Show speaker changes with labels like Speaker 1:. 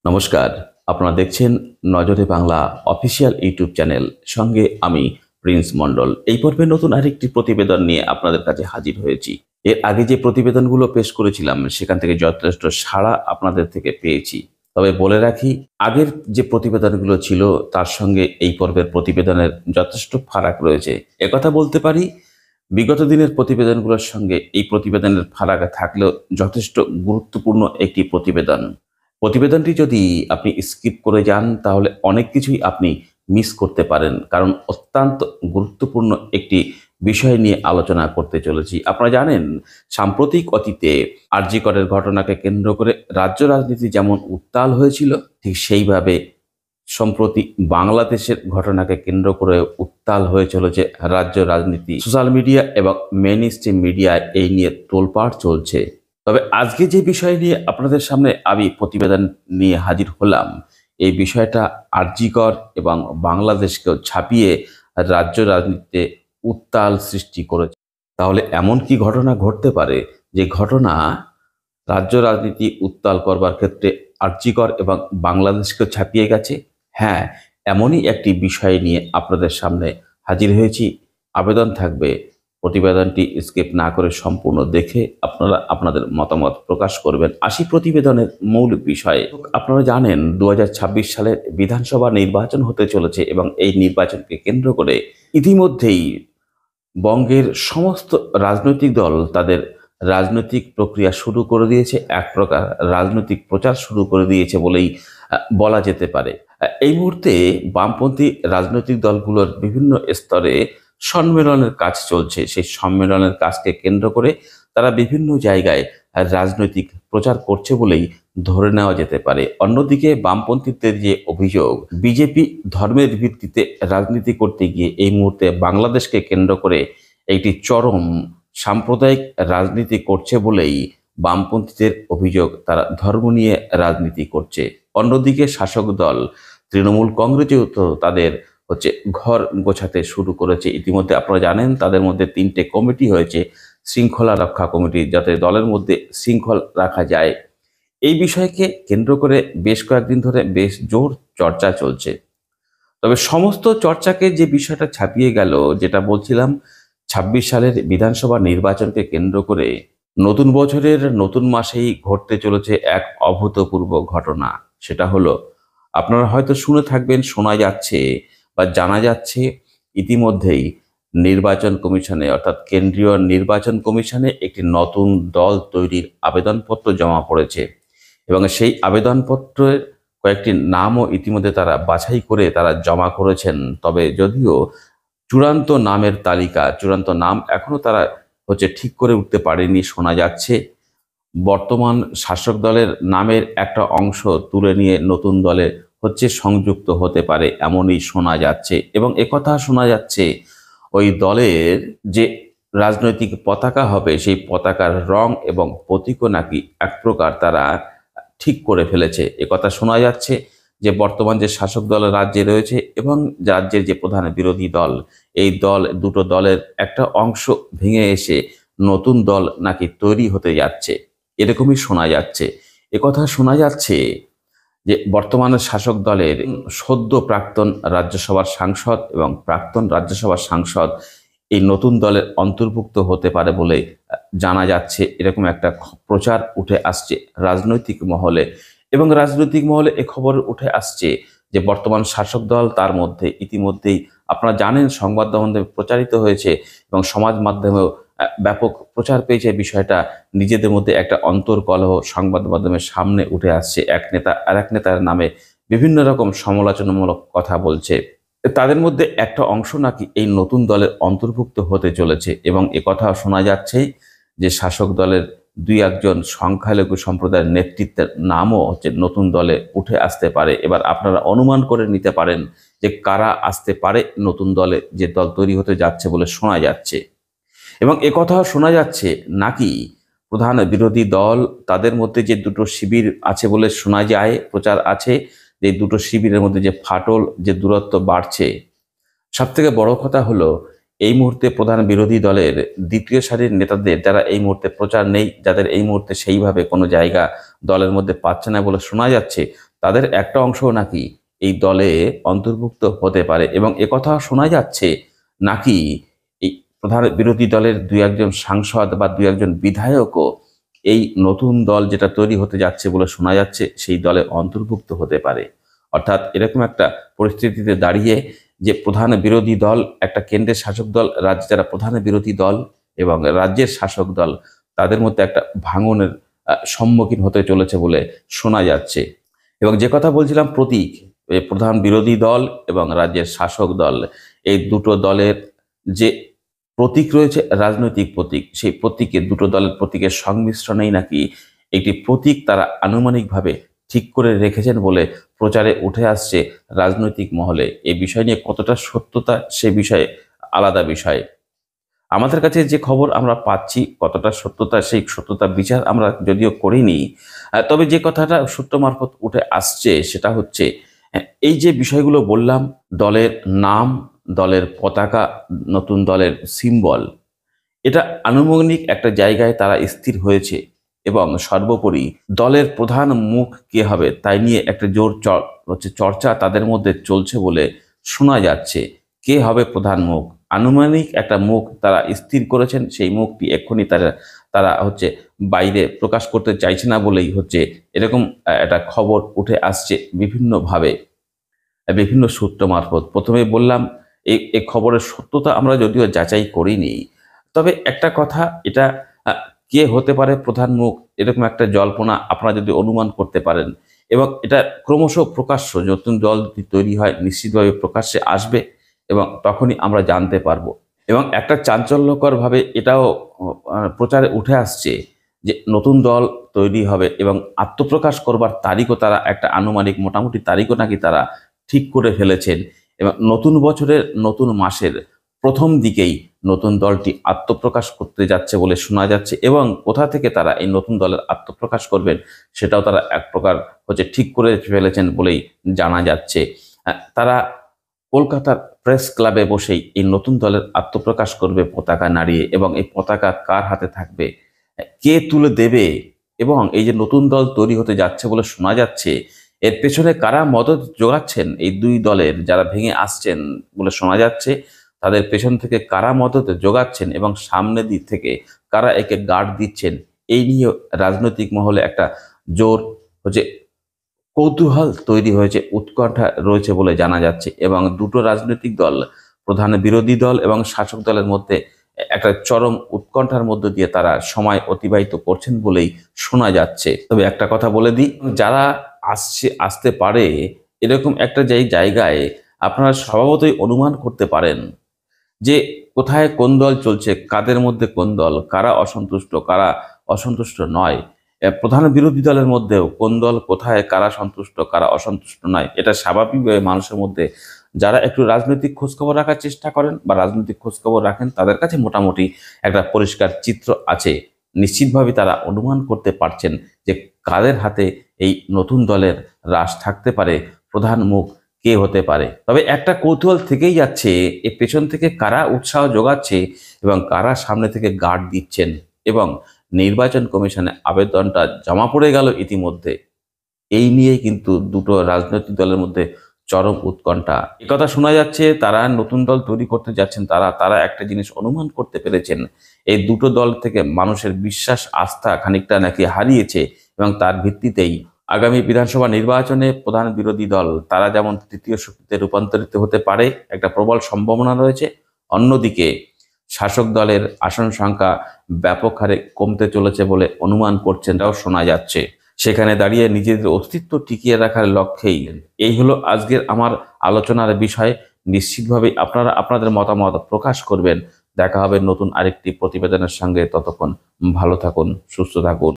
Speaker 1: নমস্কার, আপনারা দেখছেন নজরে বাংলা অফিসিয়াল ইউটিউব চ্যানেল। সঙ্গে আমি প্রিন্স মণ্ডল। এই পর্বে নতুন আরেকটি প্রতিবেদন নিয়ে আপনাদের কাছে হাজির হয়েছি। এর আগে যে প্রতিবেদনগুলো পেশ করেছিলাম সেখান থেকে যথেষ্ট সাড়া আপনাদের থেকে পেয়েছি। তবে বলে রাখি, আগের যে প্রতিবেদনগুলো ছিল তার সঙ্গে এই পর্বের প্রতিবেদনের যথেষ্ট ফারাক রয়েছে। একথা বলতে পারি, বিগত দিনের প্রতিবেদনগুলোর সঙ্গে এই প্রতিবেদনের ফারাক থাকলেও যথেষ্ট গুরুত্বপূর্ণ একটি প্রতিবেদন। প্রতিবেদনটি যদি আপনি স্কিপ করে যান তাহলে অনেক কিছুই আপনি মিস করতে পারেন, কারণ অত্যন্ত গুরুত্বপূর্ণ একটি বিষয় নিয়ে আলোচনা করতে চলেছি। আপনারা জানেন, সাম্প্রতিক অতীতে আরজি করের ঘটনাকে কেন্দ্র করে রাজ্য রাজনীতি যেমন উত্তাল হয়েছিল, ঠিক সেইভাবে সম্প্রতি বাংলাদেশের ঘটনাকে কেন্দ্র করে উত্তাল হয়ে চলেছে রাজ্য রাজনীতি। সোশ্যাল মিডিয়া এবং মেইন স্ট্রিম মিডিয়ায় এই নিয়ে তোলপাড় চলছে। তবে আজকে যে বিষয় নিয়ে আপনাদের সামনে আমি প্রতিবেদন নিয়ে হাজির হলাম, এই বিষয়টা আরজিকর এবং বাংলাদেশকেও ছাপিয়ে রাজ্য রাজনীতিতে উত্তাল সৃষ্টি করেছে। তাহলে এমন কি ঘটনা ঘটতে পারে যে ঘটনা রাজ্য রাজনীতি উত্তাল করবার ক্ষেত্রে আরজিকর এবং বাংলাদেশকেও ছাপিয়ে গেছে? হ্যাঁ, এমনই একটি বিষয় নিয়ে আপনাদের সামনে হাজির হয়েছি। আবেদন থাকবে প্রতিবেদনটি স্কিপ না করে সম্পূর্ণ দেখে আপনারা আপনাদের মতামত প্রকাশ করবেন। আসি প্রতিবেদনের মূল বিষয়ে। আপনারা জানেন 2026 সালের বিধানসভা নির্বাচন হতে চলেছে এবং এই নির্বাচনকে কেন্দ্র করে ইতিমধ্যেই বঙ্গের সমস্ত রাজনৈতিক দল তাদের রাজনৈতিক প্রক্রিয়া শুরু করে দিয়েছে, এক প্রকার রাজনৈতিক প্রচার শুরু করে দিয়েছে বলেই বলা যেতে পারে। এই মুহূর্তে বামপন্থী রাজনৈতিক দলগুলোর বিভিন্ন স্তরে সম্মেলনের কাজ চলছে। সেই সম্মেলনের কাজকে কেন্দ্র করে তারা বিভিন্ন জায়গায় রাজনৈতিক প্রচার করছে বলেই ধরে নেওয়া যেতে পারে। অন্যদিকে বামপন্থীদের যে অভিযোগ, বিজেপি ধর্মের ভিত্তিতে রাজনীতি করতে গিয়ে এই মুহূর্তে বাংলাদেশকে কেন্দ্র করে একটি চরম সাম্প্রদায়িক রাজনীতি করছে বলেই বামপন্থীদের অভিযোগ, তারা ধর্ম নিয়ে রাজনীতি করছে। অন্যদিকে শাসক দল তৃণমূল কংগ্রেসেও তো তাদের ঘর গোছাতে শুরু করেছে। ইতিমধ্যে আপনারা জানেন তাদের মধ্যে 3টে কমিটি হয়েছে, শৃঙ্খলা রক্ষা কমিটি, যাতে দলের মধ্যে শৃঙ্খল রাখা যায়। এই বিষয়কে কেন্দ্র করে বেশ কয়েকদিন ধরে বেশ জোর চর্চা চলছে। তবে সমস্ত চর্চাকে যে বিষয়টা ছাপিয়ে গেল, যেটা বলছিলাম, 26 সালের বিধানসভা নির্বাচনকে কেন্দ্র করে নতুন বছরের নতুন মাসেই ঘটতে চলেছে এক অভূতপূর্ব ঘটনা। সেটা হলো, আপনারা হয়তো শুনে থাকবেন, শোনা যাচ্ছে বা জানা যাচ্ছে, ইতিমধ্যেই নির্বাচন কমিশনে অর্থাৎ কেন্দ্রীয় নির্বাচন কমিশনে একটি নতুন দল তৈরির আবেদনপত্র জমা পড়েছে এবং সেই আবেদনপত্রের কয়েকটি নামও ইতিমধ্যে তারা বাছাই করে তারা জমা করেছেন। তবে যদিও চূড়ান্ত নামের তালিকা, চূড়ান্ত নাম এখনো তারা ঠিক করে উঠতে পারেনি। শোনা যাচ্ছে বর্তমান শাসক দলের নামের একটা অংশ তুলে নিয়ে নতুন দলে সংযুক্ত হতে পারে, এমনই শোনা যাচ্ছে। এবং একথা শোনা যাচ্ছে, ওই দলের যে রাজনৈতিক পতাকা হবে সেই পতাকার রং এবং প্রতীকও নাকি এক প্রকার তারা ঠিক করে ফেলেছে। একথা শোনা যাচ্ছে যে বর্তমান যে শাসক দল রাজ্যে রয়েছে এবং রাজ্যের যে প্রধান বিরোধী দল, এই দুটো দলের একটা অংশ ভেঙে এসে নতুন দল নাকি তৈরি হতে যাচ্ছে, এরকমই শোনা যাচ্ছে। একথা শোনা যাচ্ছে যে বর্তমান শাসক দলের সদ্য প্রাক্তন রাজ্যসভার সাংসদ এবং প্রাক্তন রাজ্যসভার সাংসদ এই নতুন দলের অন্তর্ভুক্ত হতে পারে বলে জানা যাচ্ছে। এরকম একটা প্রচার উঠে আসছে রাজনৈতিক মহলে, এবং রাজনৈতিক মহলে এ খবর উঠে আসছে যে বর্তমান শাসক দল, তার মধ্যে ইতিমধ্যেই আপনারা জানেন সংবাদ মাধ্যমে প্রচারিত হয়েছে এবং সমাজ মাধ্যমেও ব্যাপক প্রচার পেয়েছে বিষয়টা। নিজেদের মধ্যে একটা অন্তর্কলহ সংবাদ মাধ্যমের সামনে উঠে আসছে। এক নেতা আর এক নেতার নামে বিভিন্ন রকম সমালোচনামূলক কথা বলছে। তাদের মধ্যে একটা অংশ নাকি এই নতুন দলের অন্তর্ভুক্ত হতে চলেছে এবং একথাও শোনা যাচ্ছে যে শাসক দলের 2-1 সংখ্যালঘু সম্প্রদায়ের নেতৃত্বের নামও নতুন দলে উঠে আসতে পারে। এবার আপনারা অনুমান করে নিতে পারেন যে কারা আসতে পারে নতুন দলে, যে দল তৈরি হতে যাচ্ছে বলে শোনা যাচ্ছে। এবং একথাও শোনা যাচ্ছে নাকি প্রধান বিরোধী দল, তাদের মধ্যে যে দুটো শিবির আছে বলে শোনা যায়, প্রচার আছে যে দুটো শিবিরের মধ্যে যে ফাটল, যে দূরত্ব বাড়ছে। সবথেকে বড় কথা হলো, এই মুহূর্তে প্রধান বিরোধী দলের দ্বিতীয় সারির নেতাদের, যারা এই মুহূর্তে প্রচার নেই, যাদের এই মুহূর্তে সেইভাবে কোনো জায়গা দলের মধ্যে পাচ্ছে না বলে শোনা যাচ্ছে, তাদের একটা অংশ নাকি এই দলে অন্তর্ভুক্ত হতে পারে এবং একথা শোনা যাচ্ছে নাকি এই প্রধান বিরোধী দলের দুই একজন সাংসদ বা দুই একজন বিধায়কও এই নতুন দল যেটা তৈরি হতে যাচ্ছে বলে শোনা যাচ্ছে সেই দলে অন্তর্ভুক্ত হতে পারে। অর্থাৎ এরকম একটা পরিস্থিতিতে দাঁড়িয়ে যে প্রধান বিরোধী দল, একটা কেন্দ্রের শাসক দল, রাজ্যে যারা প্রধান বিরোধী দল এবং রাজ্যের শাসক দল, তাদের মধ্যে একটা ভাঙনের সম্মুখীন হতে চলেছে বলে শোনা যাচ্ছে। এবং যে কথা বলছিলাম প্রতীক, এই প্রধান বিরোধী দল এবং রাজ্যের শাসক দল, এই দুটো দলের যে প্রতীক রয়েছে, রাজনৈতিক প্রতীক, সেই প্রতীকে দুটো দলের প্রতীকের সংমিশ্রণেই নাকি একটি প্রতীক তারা আনুমানিকভাবে ঠিক করে রেখেছেন বলে প্রচারে উঠে আসছে রাজনৈতিক মহলে। এই বিষয় নিয়ে কতটা সত্যতা সে বিষয়ে আলাদা বিষয়। আমাদের কাছে যে খবর আমরা পাচ্ছি কতটা সত্যতা, সেই সত্যতা বিচার আমরা যদিও করিনি, তবে যে কথাটা সূত্র মারফত উঠে আসছে সেটা হচ্ছে এই যে বিষয়গুলো বললাম, দলের নাম, দলের পতাকা, নতুন দলের সিম্বল, এটা আনুমানিক একটা জায়গায় তারা স্থির হয়েছে এবং সর্বোপরি দলের প্রধান মুখ কে হবে তাই নিয়ে একটা জোর চর্চা তাদের মধ্যে চলছে বলে শোনা যাচ্ছে। কে হবে প্রধান মুখ, আনুমানিক একটা মুখ তারা স্থির করেছেন। সেই মুখটি এক্ষুনি তারা বাইরে প্রকাশ করতে চাইছে না বলেই এরকম একটা খবর উঠে আসছে বিভিন্নভাবে, বিভিন্ন সূত্র মারফত। প্রথমে বললাম এই খবরের সত্যতা আমরা যদিও যাচাই করিনি, তবে একটা কথা, এটা কে হতে পারে প্রধান মুখ এরকম একটা জল্পনা আপনারা যদি অনুমান করতে পারেন এবং এটা ক্রমশ প্রকাশ্য, নতুন দল যদি তৈরি হয় নিশ্চিতভাবে প্রকাশ্যে আসবে এবং তখনই আমরা জানতে পারবো। এবং একটা চাঞ্চল্যকরভাবে এটাও প্রচারে উঠে আসছে যে নতুন দল তৈরি হবে এবং আত্মপ্রকাশ করবার তারিখও তারা একটা আনুমানিক মোটামুটি তারিখও নাকি তারা ঠিক করে ফেলেছেন এবং নতুন বছরের নতুন মাসের প্রথম দিকেই নতুন দলটি আত্মপ্রকাশ করতে যাচ্ছে বলে শোনা যাচ্ছে। এবং কোথা থেকে তারা এই নতুন দলের আত্মপ্রকাশ করবেন সেটাও তারা এক প্রকার ঠিক করে ফেলেছেন বলেই জানা যাচ্ছে। তারা কলকাতার প্রেস ক্লাবে বসেই এই নতুন দলের আত্মপ্রকাশ করবে পতাকা নাড়িয়ে, এবং এই পতাকা কার হাতে থাকবে, কে তুলে দেবে, এবং এই যে নতুন দল তৈরি হতে যাচ্ছে বলে শোনা যাচ্ছে এর পেছনে কারা মদত যোগাচ্ছেন, এই দুই দলের যারা ভেঙে আসছেন বলে শোনা যাচ্ছে তাদের পেছন থেকে কারা মদত যোগাচ্ছেন এবং সামনে দিক থেকে কারা একে গার্ড দিচ্ছেন, এই নিয়ে রাজনৈতিক মহলে একটা জোর কৌতূহল তৈরি হয়েছে, উৎকণ্ঠা রয়েছে বলে জানা যাচ্ছে। এবং দুটো রাজনৈতিক দল, প্রধান বিরোধী দল এবং শাসক দলের মধ্যে একটা চরম উৎকণ্ঠার মধ্য দিয়ে তারা সময় অতিবাহিত করছেন বলেই শোনা যাচ্ছে। তবে একটা কথা বলে দিই, যারা আসতে পারে এরকম একটা জায়গায় আপনারা স্বভাবতই অনুমান করতে পারেন যে কোথায় কোন দল চলছে, কাদের মধ্যে কোন দল, কারা অসন্তুষ্ট কারা অসন্তুষ্ট নয়। প্রধান বিরোধী দলের মধ্যেও কোন দল কোথায় কারা সন্তুষ্ট কারা অসন্তুষ্ট নয়, এটা স্বাভাবিকভাবে মানুষের মধ্যে যারা একটু রাজনৈতিক খোঁজখবর রাখার চেষ্টা করেন বা রাজনৈতিক খোঁজখবর রাখেন তাদের কাছে মোটামুটি একটা পরিষ্কার চিত্র আছে। নিশ্চিতভাবে তারা অনুমান করতে পারছেন যে কাদের হাতে এই নতুন দলের রাশ থাকতে পারে, প্রধান মুখ কে হতে পারে। তবে একটা কৌতূহল থেকেই যাচ্ছে, এর পেছন থেকে কারা উৎসাহ যোগাচ্ছে এবং কারা সামনে থেকে গার্ড দিচ্ছেন। এবং নির্বাচন কমিশনে আবেদনটা জমা পড়ে গেল ইতিমধ্যে, এই নিয়ে কিন্তু দুটো রাজনৈতিক দলের মধ্যে চরম উৎকণ্ঠা। একথা শোনা যাচ্ছে তারা নতুন দল তৈরি করতে যাচ্ছেন, তারা একটা জিনিস অনুমান করতে পেরেছেন, এই দুটো দল থেকে মানুষের বিশ্বাস আস্থা খানিকটা নাকি হারিয়েছে এবং তার ভিত্তিতেই আগামী বিধানসভা নির্বাচনে প্রধান বিরোধী দল তারা যেমন তৃতীয় শক্তিতে রূপান্তরিত হতে পারে একটা প্রবল সম্ভাবনা রয়েছে, অন্যদিকে শাসক দলের আসন সংখ্যা ব্যাপক হারে কমতে চলেছে বলে অনুমান করছেন, তাও শোনা যাচ্ছে। সেখানে দাঁড়িয়ে নিজেদের অস্তিত্ব টিকিয়ে রাখার লক্ষ্যেই এই হলো আজকের আমার আলোচনার বিষয়। নিশ্চিতভাবে আপনারা আপনাদের মতামত প্রকাশ করবেন। দেখা হবে নতুন আরেকটি প্রতিবেদনের সঙ্গে, ততক্ষণ ভালো থাকুন, সুস্থ থাকুন।